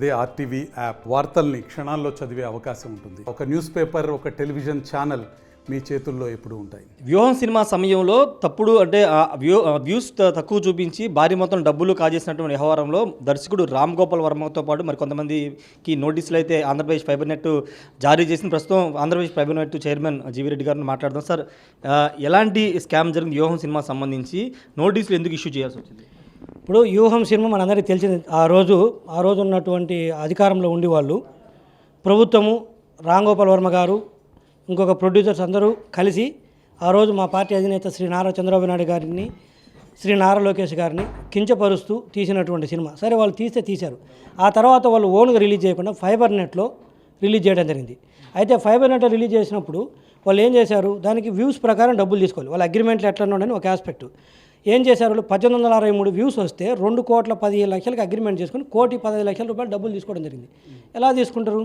అదే RTV app వార్తల్ని క్షణాల్లో చదివే అవకాశం ఉంటుంది. ఒక న్యూస్ పేపర్, ఒక టెలివిజన్ ఛానల్ మీ చేతుల్లో ఎప్పుడూ ఉంటాయి. వ్యూహం సినిమా సమయంలో తప్పుడు అంటే వ్యూస్ తక్కువ చూపించి భారీ మొత్తం డబ్బులు కాజేసినటువంటి వ్యవహారంలో దర్శకుడు రామ్ గోపాల్ వర్మతో పాటు మరి కొంతమందికి నోటీసులు అయితే ఆంధ్రప్రదేశ్ ఫైబర్ నెట్ జారీ చేసిన ప్రస్తుతం Andhra Pradesh fibre net chairman GV Reddy గారిని మాట్లాడదాం. సార్, ఎలాంటి స్కామ్ జరిగింది వ్యూహం సినిమా సంబంధించి నోటీసులు ఎందుకు ఇష్యూ చేయాల్సి వచ్చింది? ఇప్పుడు వ్యూహం సినిమా మనందరికీ తెలిసింది. ఆ రోజు ఉన్నటువంటి అధికారంలో ఉండి వాళ్ళు ప్రభుత్వము, రామ్ గోపాల్ వర్మ గారు, ఇంకొక ప్రొడ్యూసర్స్ అందరూ కలిసి ఆ రోజు మా పార్టీ అధినేత శ్రీ నారా చంద్రబాబు నాయుడు గారిని, శ్రీ నారా లోకేష్ గారిని కించపరుస్తూ తీసినటువంటి సినిమా. సరే, వాళ్ళు తీశారు. ఆ తర్వాత వాళ్ళు ఓన్గా రిలీజ్ చేయకుండా ఫైబర్ నెట్లో రిలీజ్ చేయడం జరిగింది. అయితే ఫైబర్ నెట్లో రిలీజ్ చేసినప్పుడు వాళ్ళు ఏం చేశారు, దానికి వ్యూస్ ప్రకారం డబ్బులు తీసుకోవాలి. వాళ్ళ అగ్రిమెంట్లు ఎట్లా ఉండని ఒక ఆస్పెక్ట్. ఏం చేశారు, వాళ్ళు 1863 వ్యూస్ వస్తే 2,15,00,000కి అగ్రిమెంట్ చేసుకుని 1,15,00,000 రూపాయలు డబ్బులు తీసుకోవడం జరిగింది. ఎలా తీసుకుంటారు?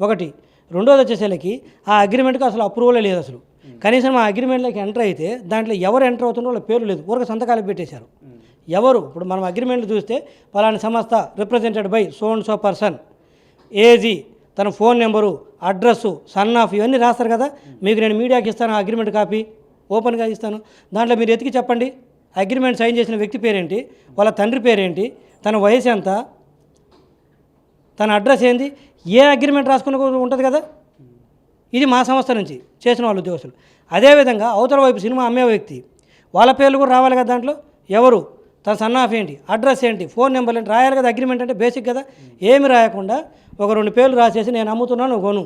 ఒకటి. రెండోది వచ్చేసరికి ఆ అగ్రిమెంట్కి అసలు అప్రూవల్ లేదు. అసలు కనీసం ఆ అగ్రిమెంట్లోకి ఎంటర్ అయితే దాంట్లో ఎవరు ఎంటర్ అవుతుందో వాళ్ళ పేరు లేదు, ఊరికి సంతకాలు పెట్టేశారు. ఎవరు ఇప్పుడు మనం అగ్రిమెంట్లు చూస్తే పలానా సంస్థ represented by so and so person, age, తన phone number, address, son of, ఇవన్నీ రాస్తారు కదా. మీకు నేను మీడియాకి ఇస్తాను ఆ అగ్రిమెంట్ కాపీ, ఓపెన్గా ఇస్తాను. దాంట్లో మీరు ఎతికి చెప్పండి, అగ్రిమెంట్ సైన్ చేసిన వ్యక్తి పేరేంటి, వాళ్ళ తండ్రి పేరేంటి, తన వయసు ఎంత, తన అడ్రస్ ఏంది, ఏ అగ్రిమెంట్ రాసుకుని ఉంటుంది కదా. ఇది మా సంస్థ నుంచి చేసిన వాళ్ళ ఉద్యోగస్తులు. అదేవిధంగా అవతల వైపు సినిమా అమ్మే వ్యక్తి వాళ్ళ పేర్లు కూడా రావాలి కదా. దాంట్లో ఎవరు, తన సన్ ఆఫ్ ఏంటి, అడ్రస్ ఏంటి, ఫోన్ నెంబర్ ఏంటి రాయాలి కదా. అగ్రిమెంట్ అంటే బేసిక్ కదా. ఏమి రాయకుండా ఒక 2 పేర్లు రాసేసి నేను అమ్ముతున్నాను కొను,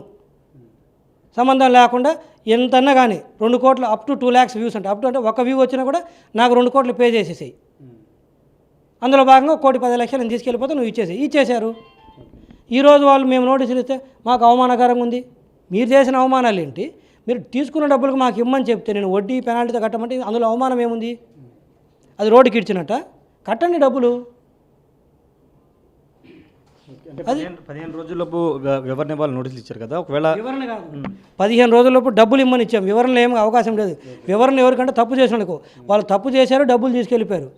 సంబంధం లేకుండా ఎంతన్నా కానీ 2 కోట్లు అప్ టు 2 lakhs వ్యూస్ అంటే అంటే ఒక వ్యూ వచ్చినా కూడా నాకు 2 కోట్లు పే చేసేసాయి. అందులో భాగంగా 1,10,00,000 నేను తీసుకెళ్ళిపోతే నువ్వు ఇచ్చేశారు. ఈరోజు వాళ్ళు మేము నోటీసులు ఇస్తే మాకు అవమానకరంగా ఉంది. మీరు చేసిన అవమానాలు ఏంటి? మీరు తీసుకున్న డబ్బులకు మాకు ఇమ్మని చెప్తే నేను వడ్డీ పెనాల్టీతో కట్టమంటే అందులో అవమానం ఏముంది? అది రోడ్డుకి ఇచ్చినట్ట? కట్టండి డబ్బులు. అది 15 రోజుల్లోపు వివరణ ఇవ్వాలి నోటీసులు ఇచ్చారు కదా. ఒకవేళ వివరణ కాదు, 15 రోజుల్లోపు డబ్బులు ఇమ్మని ఇచ్చాం. వివరణలు ఏమి అవకాశం లేదు. వివరణ ఎవరికంటే తప్పు చేసినందుకు. వాళ్ళు తప్పు చేశారు, డబ్బులు తీసుకెళ్ళిపోయారు.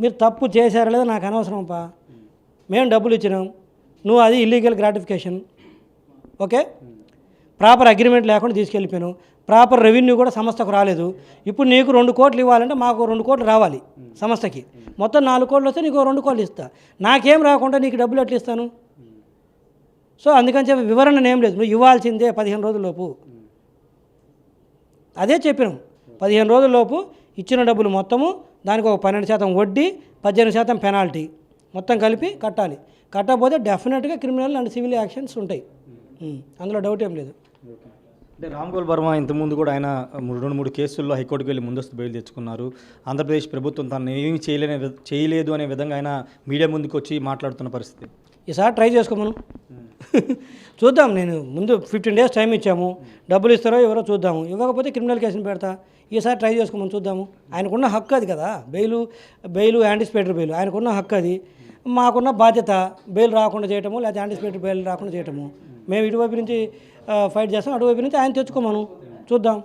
మీరు తప్పు చేశారా లేదా నాకు అనవసరంపా. మేము డబ్బులు ఇచ్చినాం, నువ్వు అది illegal gratification. Okay, proper agreement లేకుండా తీసుకెళ్ళిపోయాను. ప్రాపర్ రెవెన్యూ కూడా సంస్థకు రాలేదు. ఇప్పుడు నీకు 2 కోట్లు ఇవ్వాలంటే మాకు 2 కోట్లు రావాలి సంస్థకి. మొత్తం 4 కోట్లు వస్తే నీకు 2 కోట్లు ఇస్తా. నాకేం రాకుండా నీకు డబ్బులు ఎట్లా ఇస్తాను? సో అందుకని చెప్పి వివరణ ఏం లేదు, నువ్వు ఇవ్వాల్సిందే 15 రోజుల్లోపు. అదే చెప్పినాం, 15 రోజుల్లోపు ఇచ్చిన డబ్బులు మొత్తము, దానికి ఒక 12% వడ్డీ, 18% పెనాల్టీ మొత్తం కలిపి కట్టాలి. కట్టకపోతే డెఫినెట్గా క్రిమినల్ అండ్ సివిల్ యాక్షన్స్ ఉంటాయి. అందులో డౌట్ ఏం లేదు. అంటే రామ్ గోపాల్ వర్మ ఇంతకుముందు కూడా ఆయన 2-3 కేసుల్లో హైకోర్టుకు వెళ్ళి ముందస్తు బెయిల్ తెచ్చుకున్నారు. ఆంధ్రప్రదేశ్ ప్రభుత్వం తను ఏమీ చేయలేదు అనే విధంగా ఆయన మీడియా ముందుకు వచ్చి మాట్లాడుతున్న పరిస్థితి. ఈసారి ట్రై చేసుకోమను, చూద్దాం. నేను ముందు 15 days టైం ఇచ్చాము, డబ్బులు ఇస్తారో ఎవరో చూద్దాము. ఇవ్వకపోతే క్రిమినల్ కేసుని పెడతా. ఈసారి ట్రై చేసుకోమని చూద్దాము. ఆయనకున్న హక్కు అది కదా, బెయిలు యాంటిసిపేటరీ బెయిల్ ఆయనకున్న హక్కు అది. మాకున్న బాధ్యత బెయిల్ రాకుండా చేయటము, లేదా యాంటిసిపేటరీ బెయిల్ రాకుండా చేయటము. మేము ఇటువైపు నుంచి ఫైట్ చేస్తాం, అటువైపు నుంచి ఆయన తెచ్చుకోమను, చూద్దాం.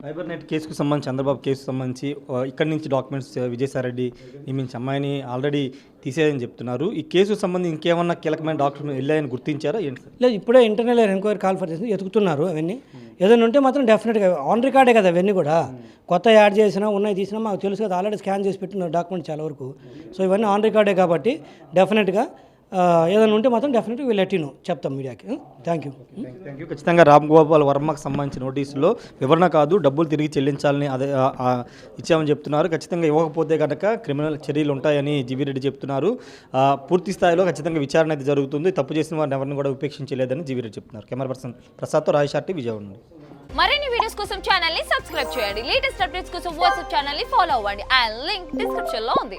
ఫైబర్ నెట్ కేసుకు సంబంధించి, చంద్రబాబు కేసుకు సంబంధించి ఇక్కడి నుంచి డాక్యుమెంట్స్ విజయసాయిరెడ్డి నియమించి అమ్మాయిని ఆల్రెడీ తీసేయని చెప్తున్నారు. ఈ కేసుకు సంబంధించి ఇంకేమన్నా కీలకమైన డాక్యుమెంట్ వెళ్ళాయని గుర్తించారా ఏంటి? లేదు, ఇప్పుడే ఇంటర్నల్ ఎంక్వైరీ కాల్ ఫర్ చేసి ఎతుకుతున్నారు. అవన్నీ ఏదైనా ఉంటే మాత్రం డెఫినెట్గా ఆన్ రికార్డే కదా అవన్నీ కూడా. కొత్త యాడ్ చేసినా ఉన్నాయి తీసినా మాకు తెలుసు కదా, ఆల్రెడీ స్కాన్ చేసి పెట్టిన డాక్యుమెంట్ చాలా వరకు. సో ఇవన్నీ ఆన్ రికార్డే కాబట్టి డెఫినెట్గా ఏదైనా ఉంటే మాత్రం డెఫినెట్గా వీళ్ళు లెట్టిను చెప్తాం మీడియాకి. Thank you. ఖచ్చితంగా రామ్ గోపాల్ వర్మకు సంబంధించిన నోటీసులో వివరణ కాదు, డబ్బులు తిరిగి చెల్లించాలని అదే ఇచ్చామని చెప్తున్నారు. ఖచ్చితంగా ఇవ్వకపోతే కనుక క్రిమినల్ చర్యలు ఉంటాయని జీవీ రెడ్డి చెప్తున్నారు. పూర్తి స్థాయిలో ఖచ్చితంగా విచారణ అయితే జరుగుతుంది. తప్పు చేసిన వారిని ఎవరిని కూడా ఉపేక్షించలేదని జీవీ రెడ్డి చెప్తున్నారు. కెమెరా పర్సన్ ప్రసాద్తో రాజేష్, విజయవాడ నుండి. మరిన్ని వీడియోస్ కోసం ఛానల్ ని సబ్స్క్రైబ్ చేయండి. లేటెస్ట్ అప్డేట్స్ కోసం వాట్సాప్ ఛానల్ ని ఫాలో అవ్వండి. అండ్ లింక్ డిస్క్రిప్షన్ లో ఉంది.